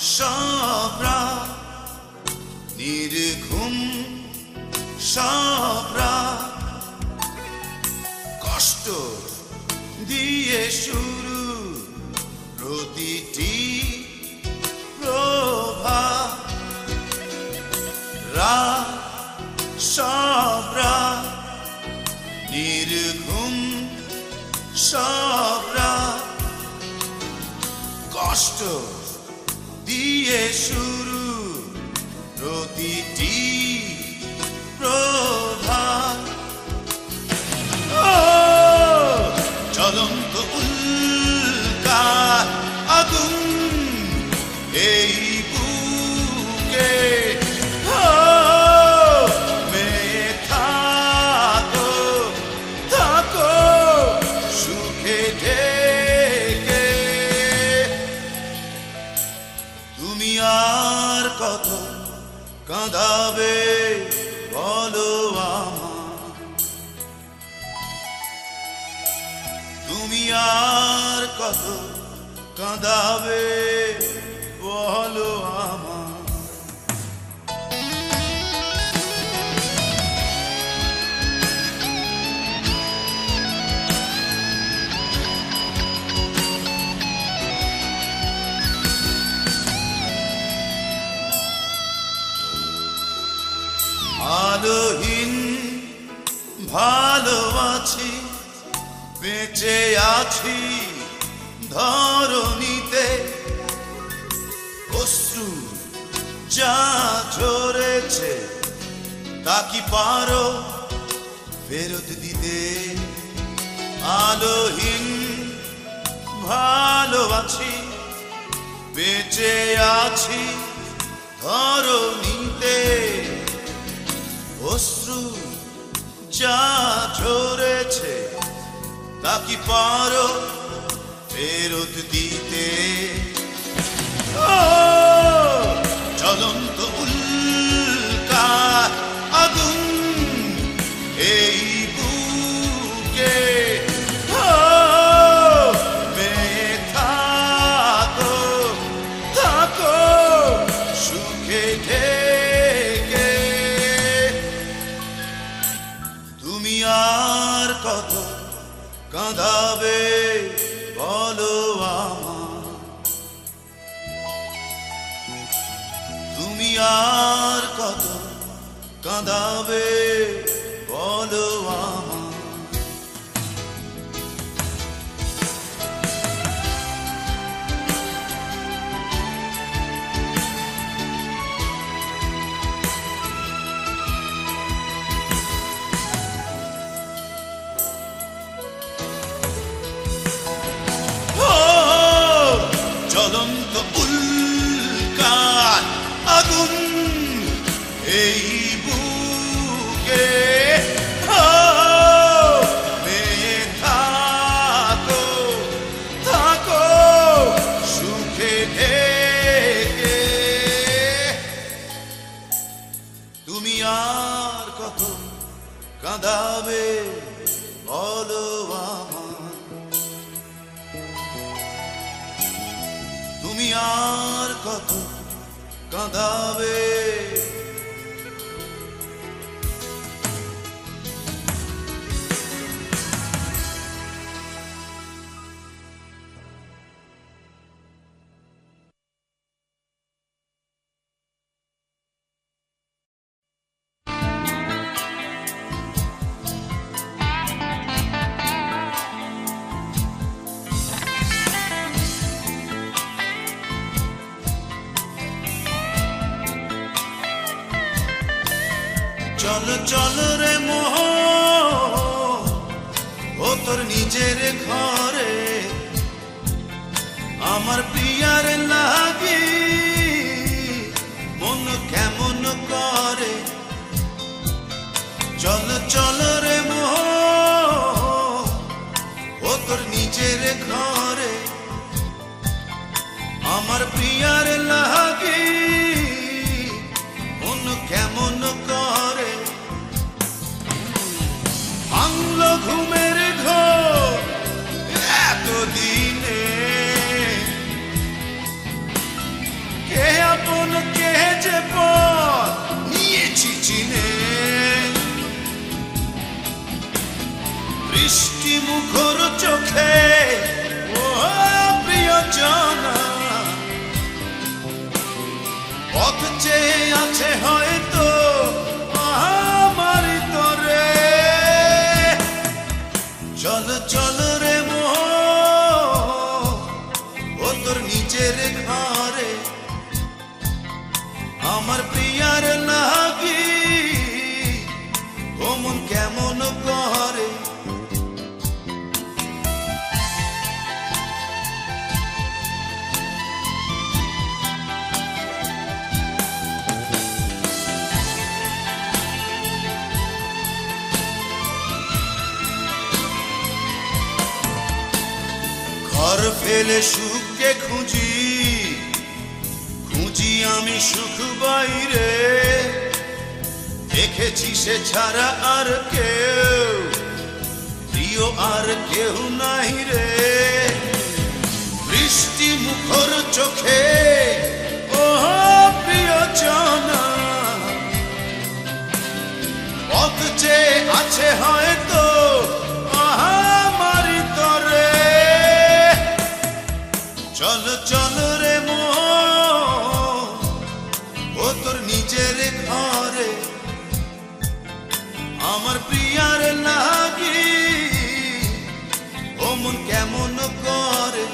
সবরা নির্ঘুম সবরা কষ্ট দিয়ে শুরু প্রতিটি প্রভা সবরা নির্ঘুম সবরা কষ্ট দিয়ে শুরু প্রতিটি প্রভাত জ্বলন্ত উল্কা আগুন এই বুকে মেয়ে থাকো থাকো সুখে ঢেকে তুমি আর কত কাঁদাবে বলো আমার তুমি আর কত কাঁদাবে বলো আমার আলোহীন ভালো আছি বেঁচে আছি ধরণীতে অশ্রু যা ঝরেছে তা কি পারো ফেরত দিতে আলোহীন ভালো আছি বেঁচে আছি ধরণীতে অশ্রু যা ঝরেছে তা কি পারো ফেরত দিতে জ্বলন্ত উল্কা আগুন এই বুকে মেয়ে থাকো থাকো সুখে ঢেকে তুমি আর কত কাঁদাবে বলো আমার তুমি আর কত কাঁদাবে বলো আমার জ্বলন্ত উল্কা আগুন এই বুকে মেয়ে থাকো থাকো সুখে ঢেকে তুমি আর কত কাঁদাবে বলো আমার তুমি আর কত কাঁদাবে চলো চলো রে মোহ ও তোর নিজের ঘরে আমার প্রিয়ার লাগি মন কেমন করে ঘরে আমার প্রিয়ার লাগি মন কেমন করে ভাঙল ঘুমের ঘোর এতদিনে কে আপন কে যে পর নিয়েছি চিনে বৃষ্টি মুখর চোখে ও প্রিয়জনা পথ চেয়ে আছে হয়তো আমার তরে চল চল রে মোহ ও তোর নিজের ঘরে আমার প্রিয়ার লাগি ও মন কেমন করে ঘর ফেলে সুখকে খুঁজি খুঁজি আমি সুখ বাইরে দেখেছি সে ছাড়া আর কেউ প্রিয় আর কেউ নাই রে বৃষ্টি মুখর চোখে ও প্রিয়জনা পথ চেয়ে আছে হয়তো আমার তরে চল চল রে মোহ ও তোর নিজের ঘরে আমার প্রিয়ার লাগি ও মন কেমন করে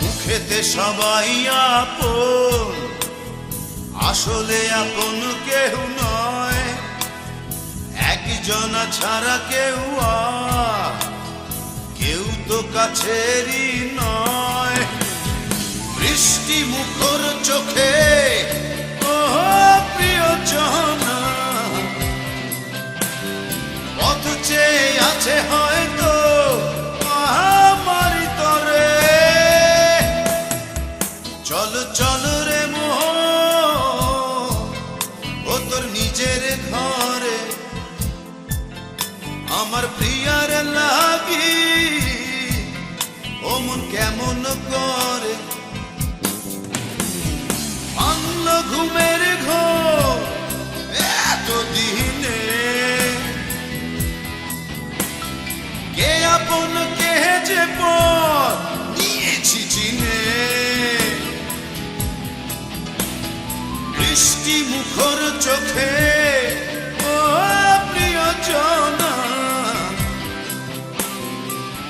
মুখেতে সবাই আপন আসলে আপন কেউ নয় একজনা ছাড়া কেউ কেউ তো কাছেরই নয় বৃষ্টি মুখর চোখে ও প্রিয়জনা পথ চেয়ে আছে হয়তো আমার তরে চল চল রে মোহ ও তোর নিজের ঘরে আমার প্রিয়ার লাগি ও মন কেমন করে ভাঙল ঘুমের ঘোর এতদিনে কে আপন কে যে পর নিয়েছি চিনে বৃষ্টি মুখর চোখে ও প্রিয়জনা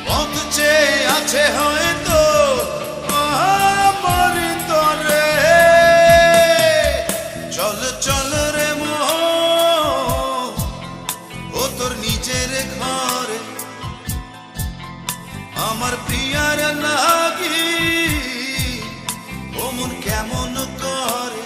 পথ চেয়ে আছে হয়তো আমার তরে চল চল রে মোহ ও তোর নিজের ঘরে আমার প্রিয়ার লাগি ও মন কেমন করে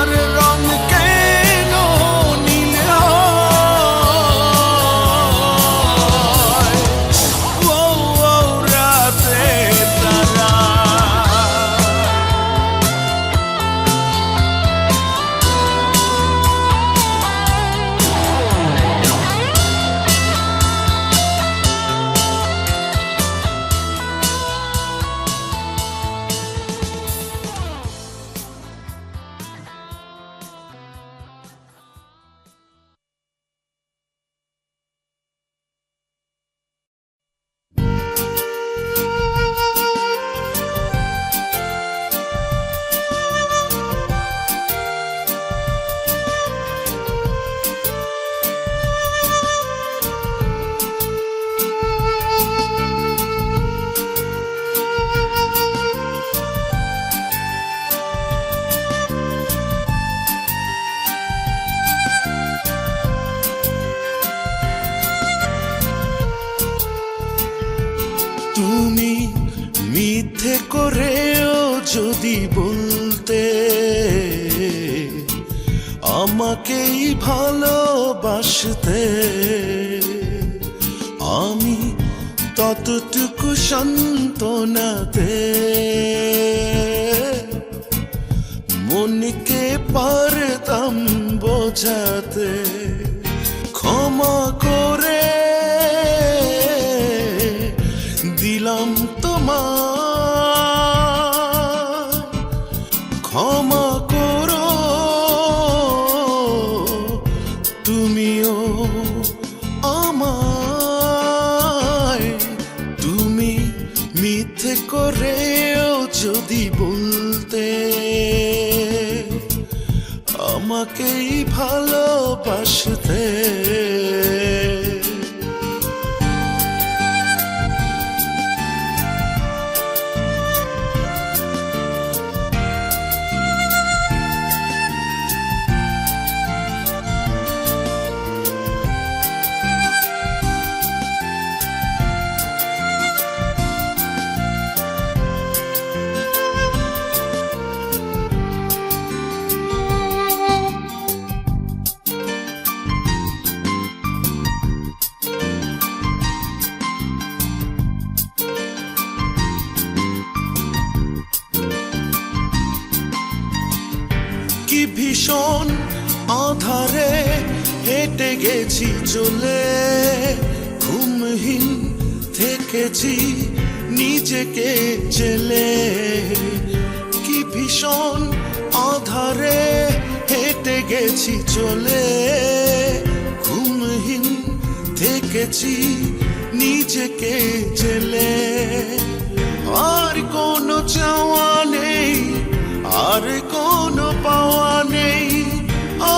তোমার রং কেন নীল হয়? ও ও রাতের তারা, তুমি মিথ্যে করেও যদি বলতে আমাকেই ভালোবাসতে, আমি ততটুকু সান্ত্বনাতে মনকে পারতাম বোঝাতে। ক্ষমা করে দিলাম তোমায়, ক্ষমা করো তুমিও আমায়। তুমি মিথ্যে করেও যদি বলতে আমাকেই ভালোবাসতে, কি ভীষণ আধারে হেঁটে গেছি চলে, ঘুমহীন থেকেছি নিজেকে জেলে। কি ভীষণ আধারে হেঁটে গেছি চলে, ঘুমহীন থেকেছি নিজেকে জেলে। আর কোনো চাওয়া নেই, আর কোনো পাওয়া নেই,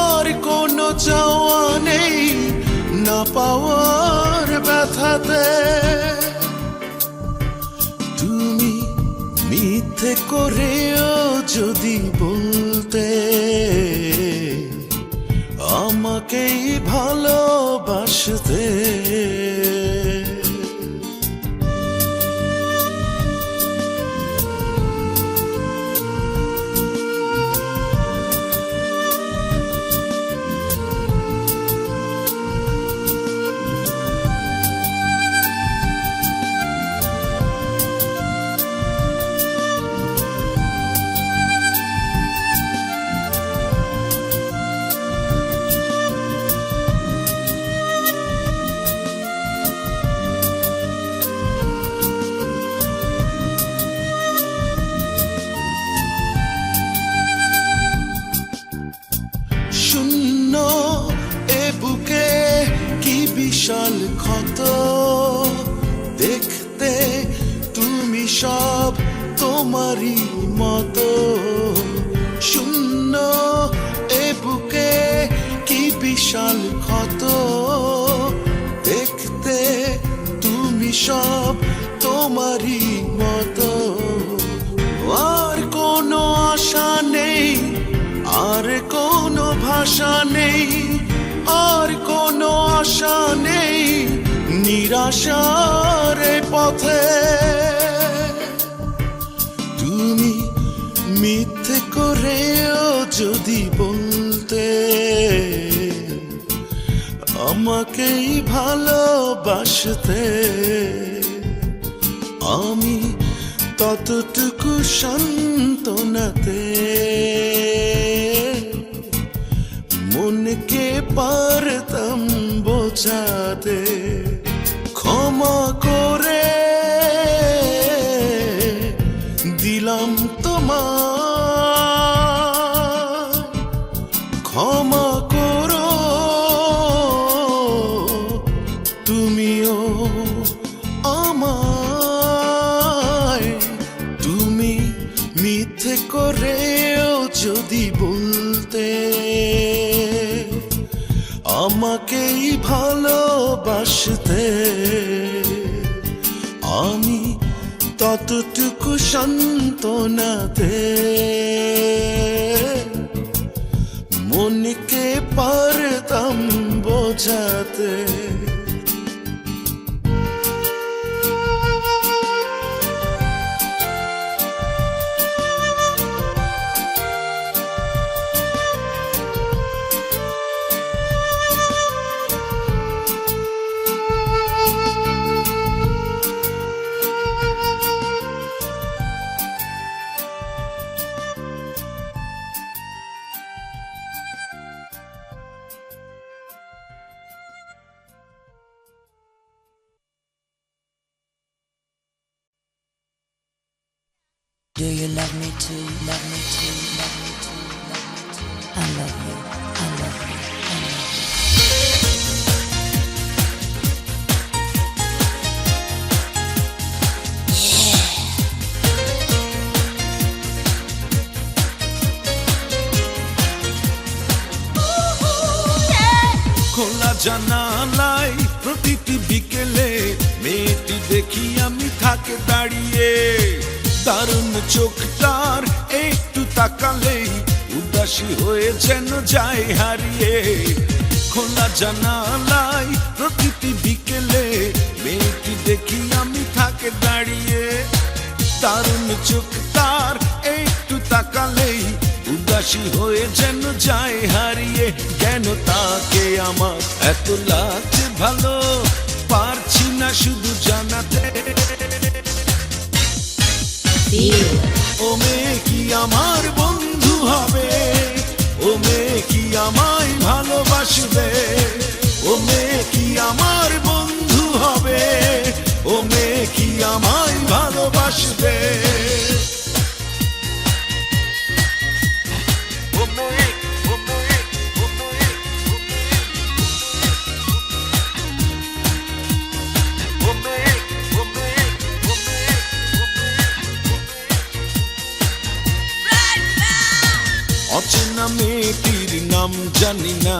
আর কোনো চাওয়া নেই না পাওয়ার ব্যথাতে। তুমি মিথ্যে করেও যদি বলতে আমাকেই ভালোবাসতে, বিশাল ক্ষত দেখতে তুমি সব তোমারই মতো। শূন্য এ বুকে কি বিশাল ক্ষত দেখতে তুমি সব তোমারই মতো। আর কোনো আশা নেই, আর কোনো ভাষা নেই, আর কোনো আশা নেই নিরাশার পথে। তুমি মিথ্যে করেও যদি বলতে আমাকেই ভালোবাসতে, আমি ততটুকু সান্ত্বনাতে মনকে পারতাম বোঝাতে। ক্ষমা করে দিলাম তোমায়, ক্ষমা করো তুমিও আমায়। তুমি মিথ্যে করেও যদি বলতে আমাকেই ভালোবাসতে, আমি ততটুকু সান্ত্বনাতে মনকে পারতাম বোঝাতে। Do you love me too? Love me too? Love me too? Love me too? I love you. I love you. I love you. খোলা জানালায় প্রতিটি বিকেলে মেয়েটি দেখি আমি থাকে দাঁড়িয়ে। দারুণ চোখটার একটু তাকালেই উদাসী হয়ে যেন যায় হারিয়ে। খোলা জানালায় প্রতিটি বিকেলে মেয়েটি দেখি আমি থাকে দাঁড়িয়ে। দারুণ চোখটার একটু তাকালেই উদাসী হয়ে যেন যায় হারিয়ে। কেন তাকে আমার এত লাগছে ভালো, পারছি না শুধু জানাতে। ও মেয়ে কি আমার বন্ধু হবে, ও মেয়ে কি আমায় ভালোবাসবে, ও মেয়ে কি আমার বন্ধু হবে, ও মেয়ে কি আমায় ভালোবাসবে। অচেনা মেয়েটির নাম জানি না,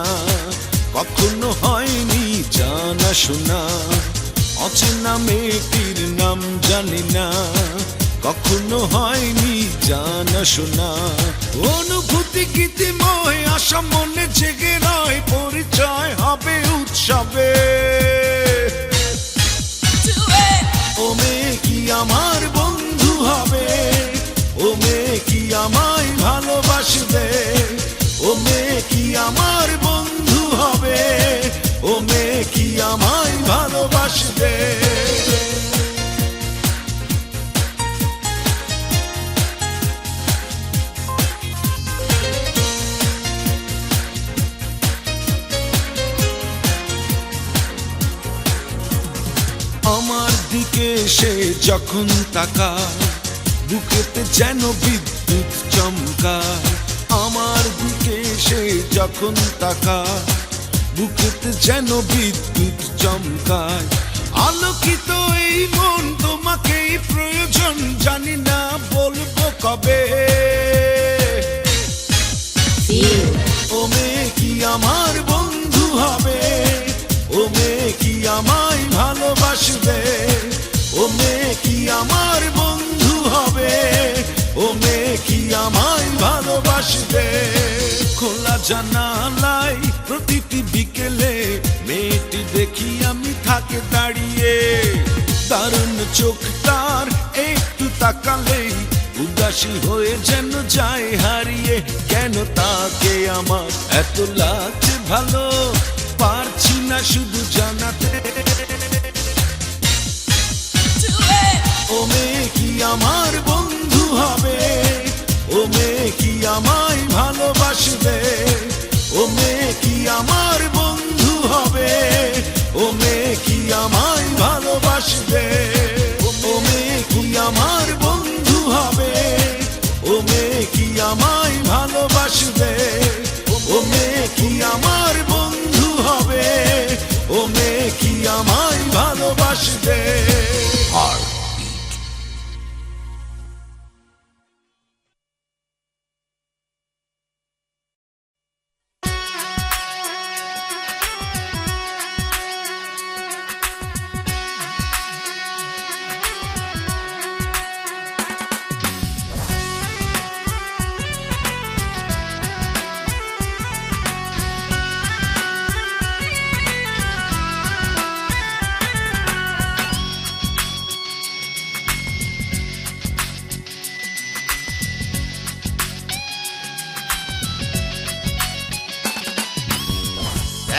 কখনো হয়নি জানা শোনা। অচেনা মেয়েটির নাম জানি না, কখনো হয়নি জানা শোনা। অনুভূতি গীতিময় আশা মনে জেগে রয়, পরিচয় হবে উৎসবে। ও মেয়ে কি আমার বন্ধু হবে, ও মেয়ে কি আমায় ভালোবাসবে, ও মেয়ে কি আমার বন্ধু হবে, ও মেয়ে কি আমায় ভালোবাসবে। আমার দিকে সে যখন তাকায়, বুকেতে যেন বিদ্যুৎ চমকায়। আমার দিকে সে যখন তাকায়, বুকেতে যেন বিদ্যুৎ চমকায়। আলোকিত এই মন তোমাকেই প্রয়োজন, জানি না বলবো কবে। ও মেয়ে কি আমার বন্ধু হবে, ও মেয়ে কি আমায় ভালোবাসবে, ও মেয়ে কি আমার বন্ধু হবে, ও মেয়ে কি আমায় ভালোবাসবে। খোলা জানালায় প্রতিটি বিকেলে মেয়েটি দেখি আমি থাকে দাঁড়িয়ে। দারুণ চোখটার একটু তাকালেই উদাসী হয়ে যেন যায় হারিয়ে, কেন তাকে আমার এত লাগছে ভালো, পারছি না শুধু জানাতে। ও মেয়ে কি আমার বন্ধু হবে, ও মেয়ে কি আমায় ভালোবাসবে, ও মেয়ে কি আমার বন্ধু হবে, ও মেয়ে কি আমায় ভালোবাসবে, ও মেয়ে কি আমার বন্ধু হবে, ও মেয়ে কি আমায় ভালোবাসবে, ও মেয়ে কি আমার বন্ধু হবে, ও মেয়ে কি আমায় ভালোবাসবে। আর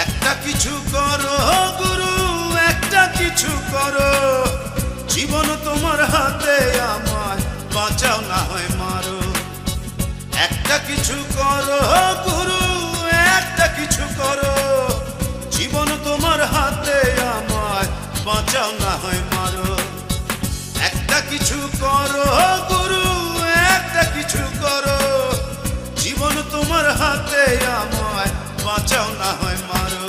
একটা কিছু করো গুরু, একটা কিছু করো, জীবন তোমার হাতে, আমায় বাঁচাও না হয় মারো। একটা কিছু করো গুরু, একটা কিছু করো, জীবন তোমার হাতে, আমায় বাঁচাও না হয় মারো। একটা কিছু করো গুরু, একটা কিছু করো, জীবন তোমার হাতে, আমায় বাঁচাও না হয় মারো।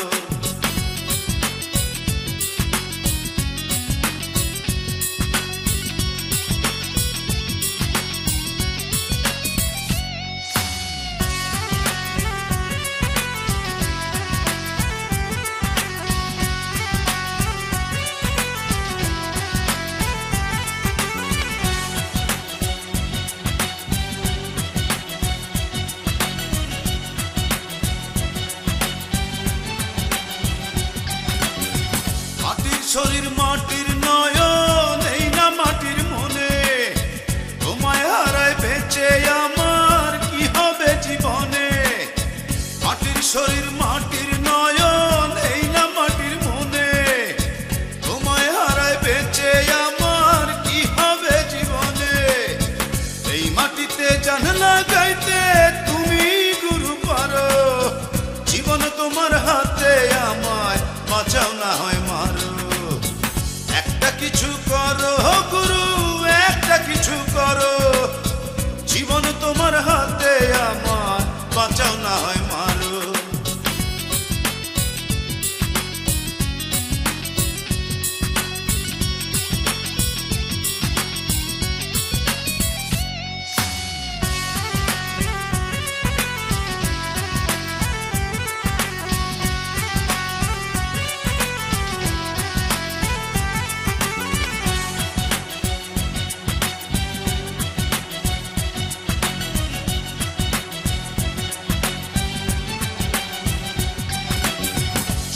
শরীর মাটির নয়ন, এই না মাটির মনে, তোমায় হারায় বেঁচে আমার কি হবে জীবনে। মাটির শরীর মাটির নয়ন, এই না মাটির মনে, তোমায় হারায় বেঁচে আমার কি হবে জীবনে। এই মাটিতে জান লাগাইতে তুমি গুরু পারো, জীবন তোমার হাতে, আমায় বাঁচাও না হয় মারো। একটা কিছু করো গুরু, একটা কিছু করো, জীবন তোমার হাতে, আমার বাঁচাও না হয় মারো।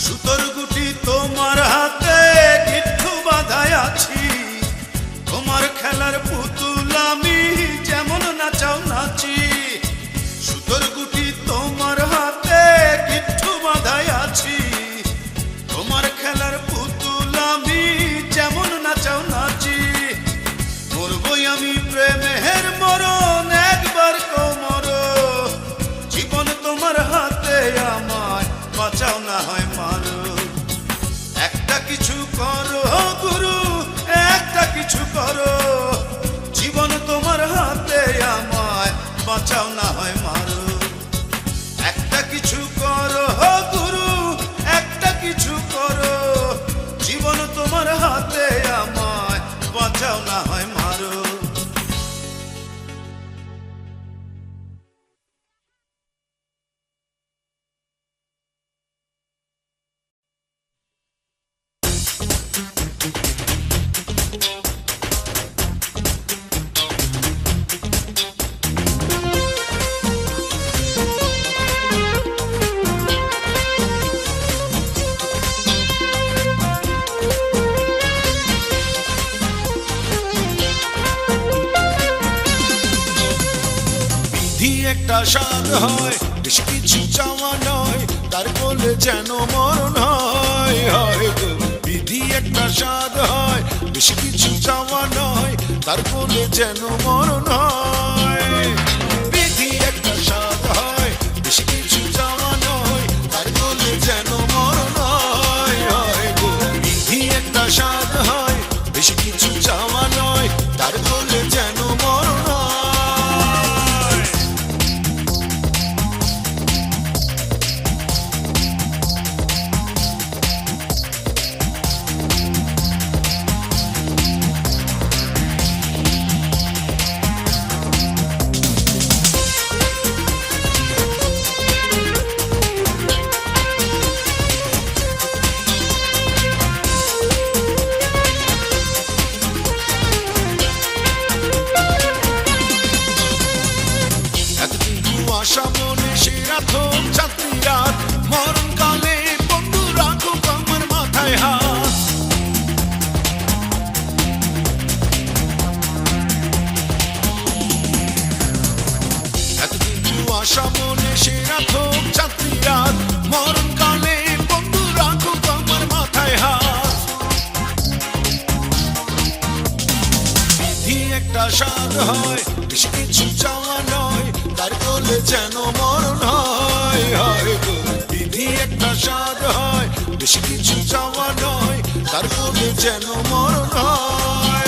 সুতোর গুটি তোমার হাতে, গিট্টু বাঁধায় আছি, তোমার খেলার পুতুল আমি যেমন নাচাও নাচি। সুতোর গুটি তোমার হাতে, গিট্টু বাঁধায় আছি, তোমার খেলার পুতুল আমি যেমন নাচাও নাচি। মরবই আমি প্রেমের মরণ, একবার কোমর, জীবন তোমার হাতে, আমায় বাঁচাও না হয় মারো। একটা কিছু করো গুরু, একটা কিছু করো, জীবন তোমার হাতে, আমায় বাঁচাও না হয় মারো। একটা কিছু করো গুরু, একটা কিছু করো, জীবন তোমার হাতে, আমায় বাঁচাও না হয় মারো। একটা স্বাদ হয়, বেশি কিছু চাওয়া নয়, তার কোলে যেন মরণ হয়। হয় গো বিধি একটা স্বাদ হয়, বেশি কিছু চাওয়া নয়, তার কোলে যেন মরণ হয়। বিধি একটা স্বাদ হয়, বেশি কিছু চাওয়া নয়, তার কোলে যেন মরণ হয়। হয় গো বিধি একটা স্বাদ হয়, বেশি কিছু চাওয়া নয়, তার কোলে যেন মরণ হয়। আশা মনে সে রাখুক ছাত্রী রাত, মরণকালে বন্ধু রাখুক আমার মাথায় হাত। এতদিন আশা মনে সে রাখুক ছাত্রী রাত, মরণকালে বন্ধু রাখুক আমার মাথায় হাত। বিধি একটা স্বাদ হয়, বেশি কিছু চাওয়া নয়, তার কোলে যেন মরণ হয়। হয় গো বিধি একটা স্বাদ হয়, বেশি কিছু চাওয়া নয়, তার কোলে যেন মরণ হয়।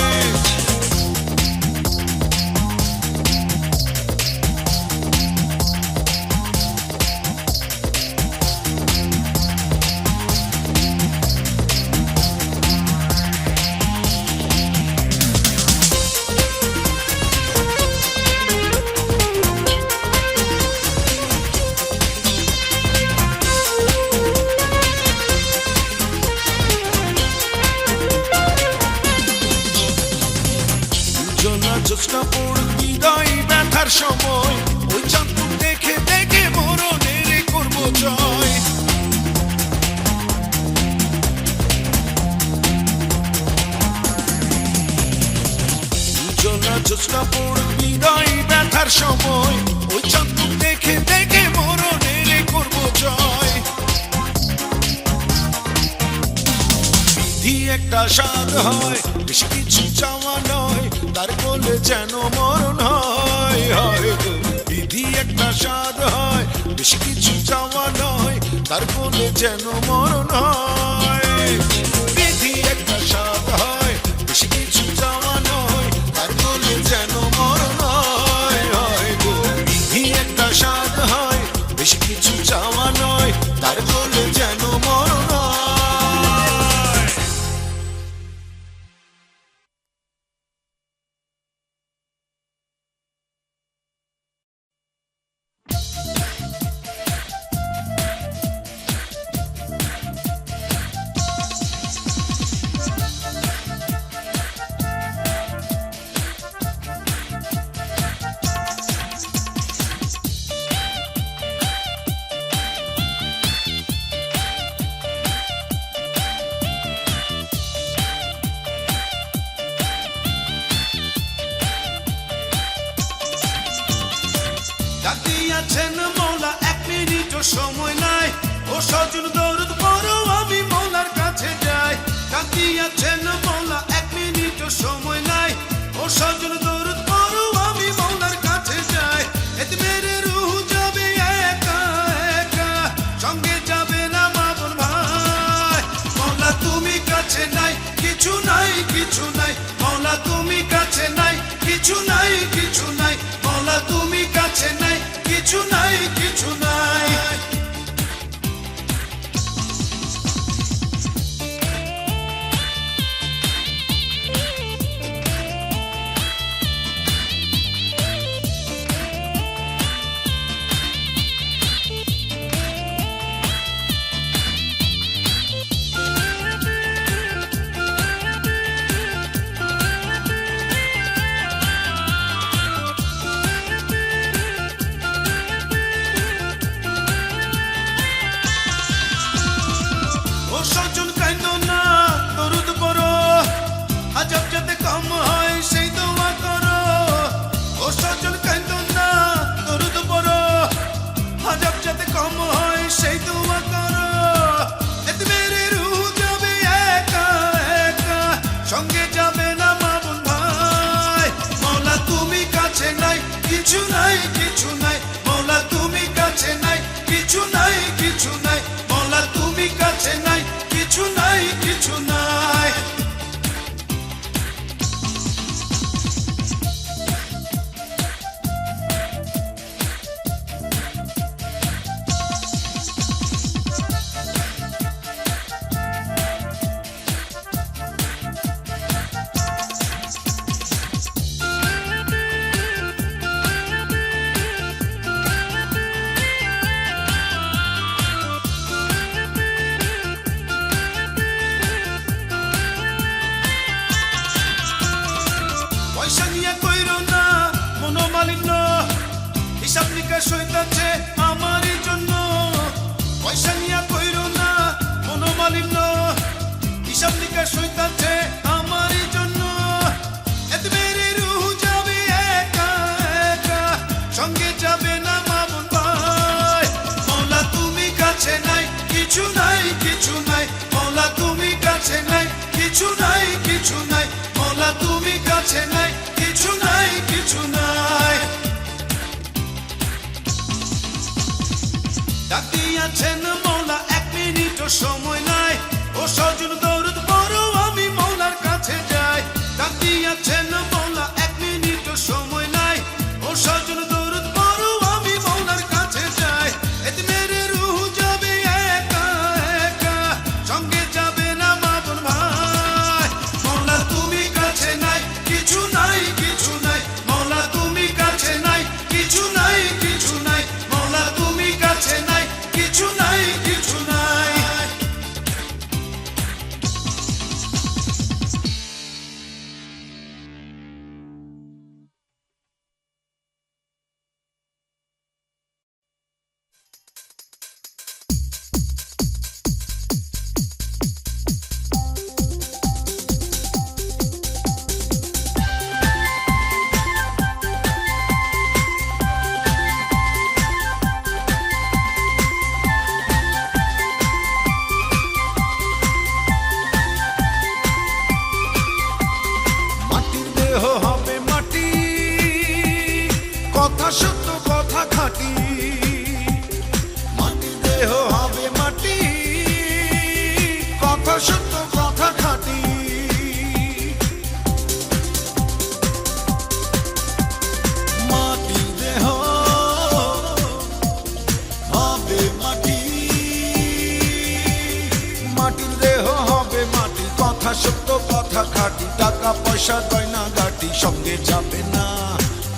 জ্যোৎস্না পড়ুক বিদায় ব্যথার সময়, ওই চাঁদ দেখে দেখে মরণের করবো জয়। জ্যোৎস্না পড়ুক বিদায় ব্যথার সময়, ওই চাঁদ দেখে দেখে মরণের করবো জয়। বিধি একটা স্বাদ হয়, বেশি কিছু চাওয়া নয়, তার কোলে যেন মরণ হয়। হয় গো বিধি একটা স্বাদ হয়, বেশি কিছু চাওয়া নয়, তার কোলে যেন মরণ হয়। বিধি একটা স্বাদ হয়, বেশি কিছু চাওয়া নয়, তার কোলে যেন মরণ হয়। হয় গো বিধি একটা স্বাদ হয়, বেশি কিছু চাওয়া নয়, তার কোলে যেন মরণ হয়। ডাকিয়াছেন মৌলা এক মিনিটও সময় নাই, ও সজন দৌড় পড়ো আমি মৌলার কাছে যাই। ডাকিয়াছেন মৌলা এক মিনিটও সময় নাই, ও সজন দৌড় পড়ো আমি মৌলার কাছে যাই। এতে মেরে রুহ যাবে একা একা, সঙ্গে যাবে না মা বোন ভাই। মৌলা তুমি কাছে নাই, কিছু নাই কিছু নাই, মৌলা তুমি কাছে নাই, কিছু নাই কিছু নাই, মৌলা তুমি কাছে নাই, কিছু নাই কিছু নাই। কম হয় সেই দোয়া করো। এতিমের রূহ যাবে একা একা, সঙ্গে যাবে না মা বোন ভাই। মওলা তুমি কাছে নাই, কিছু নাই কিছু নাই। মওলা তুমি কাছে নাই, কিছু নাই কিছু নাই। মওলা তুমি কাছে নাই, কিছু নাই কিছু নাই। পয়সা নিয়ে কইরো না মনোমালিন্য, হিসাব নিকাশ হইতাছে আমারই জন্য। পয়সা নিয়ে কইরো না মনোমালিন্য, হিসাব নিকাশ হইতাছে আমারই জন্য। এতিমের রূহ যাবে একা একা, সঙ্গে যাবে না মা বোন ভাই। মওলা তুমি কাছে নাই, কিছু নাই কিছু নাই। মওলা তুমি কাছে নাই, কিছু নাই কিছু নাই। মওলা তুমি কাছে নাই, কিছু নাই কিছু নাই। ডাক দিয়াছেন মওলা, এক মিনিটও সময় নাই। ও সজন দৌড় পড়ো, আমি মওলার কাছে যাই। ডাক দিয়াছেন মওলা, এক মিনিটও সময় নাই। ও সজন দৌড় পড়ো, আমি মওলার কাছে যাই। এতিমের রূহ যাবে একা একা, সঙ্গে যাবে না মা বোন ভাই। মওলা তুমি কাছে নাই, কিছু নাই কিছু নাই। মওলা তুমি কাছে নাই, কিছু নাই কিছু নাই। মওলা তুমি কাছে নাই, কিছু নাই কিছু নাই। মাটির দেহ হবে মাটি, কথা সত্য কথা খাঁটি। মাটির দেহ হবে মাটি, কথা সত্য কথা খাঁটি। মাটির দেহ হবে মাটি, মাটির দেহ হবে মাটি, কথা সত্য কথা খাঁটি। টাকা পয়সা গয়না গাটি সঙ্গে যাবে না,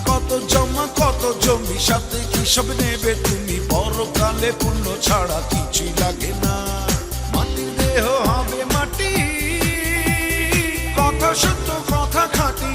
কত জমা কত জমি সাথে কি সব নেবে তুমি। পরকালে পুণ্য ছাড়া কিছুই লাগে না। মাটির দেহ হবে মাটি, কথা সত্য কথা খাঁটি।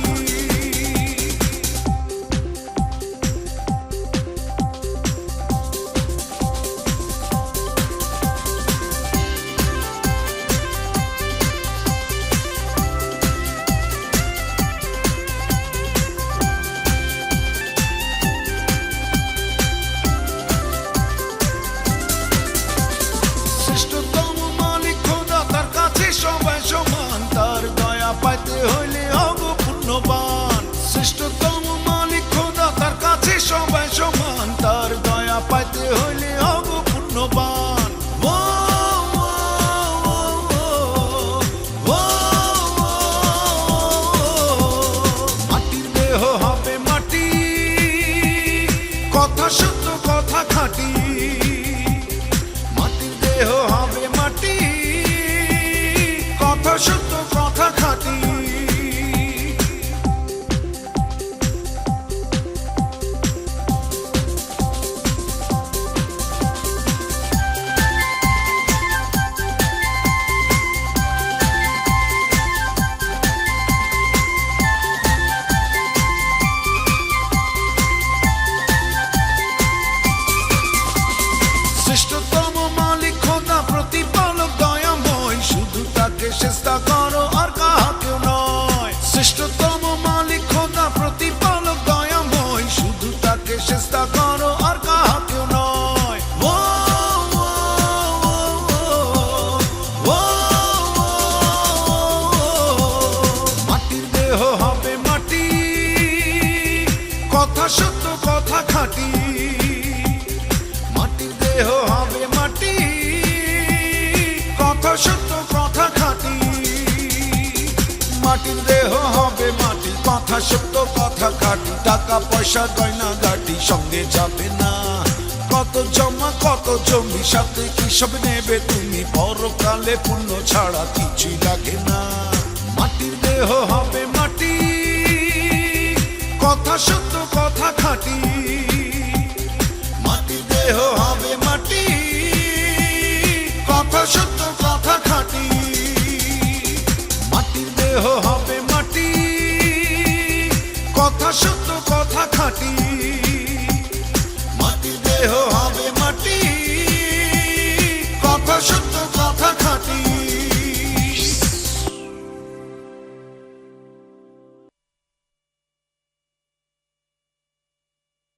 শ্রেষ্ঠতম মালিক খোদা, তার কাছে সবাই সমান। তার দয়া পাইতে হইলে হব পুণ্যবান। শ্রেষ্ঠতম মালিক খোদা, তার কাছে সবাই সমান। তার দয়া পাইতে হইলে হব পুণ্যবান। ও, ও, ও, ও, ও, মাটির দেহ হবে মাটি, কথা সত্য কথা খাঁটি। মাটির দেহ হবে মাটি, কথা সত্য কথা খাঁটি। শ্রেষ্ঠতম মালিক খোদা, প্রতিপালক দয়াময়, শুধু তাকে চেষ্টা করো আর কাহাকেও নয়। শ্রেষ্ঠতম মালিক খোদা, প্রতিপালক দয়াময়, শুধু তাকে চেষ্টা করো আর কাহাকেও নয়। ও দেহ হবে মাটি, কথা সত্য কথা খাটি, টাকা পয়সা গয়না গাটি সঙ্গে যাবে না। কত জমা কত জমি সাথে কি সব নেবে তুমি, পরকালে পুণ্য ছাড়া কিছুই লাগে না। মাটির দেহ হবে মাটি, কথা সত্য কথা খাটি, মাটির দেহ হবে মাটি, কথা সত্য কথা খাটি, মাটির দেহ হবে মাটি, কথা সত্য কথা খাটি, মাটির দেহ হবে মাটি, কথা সত্য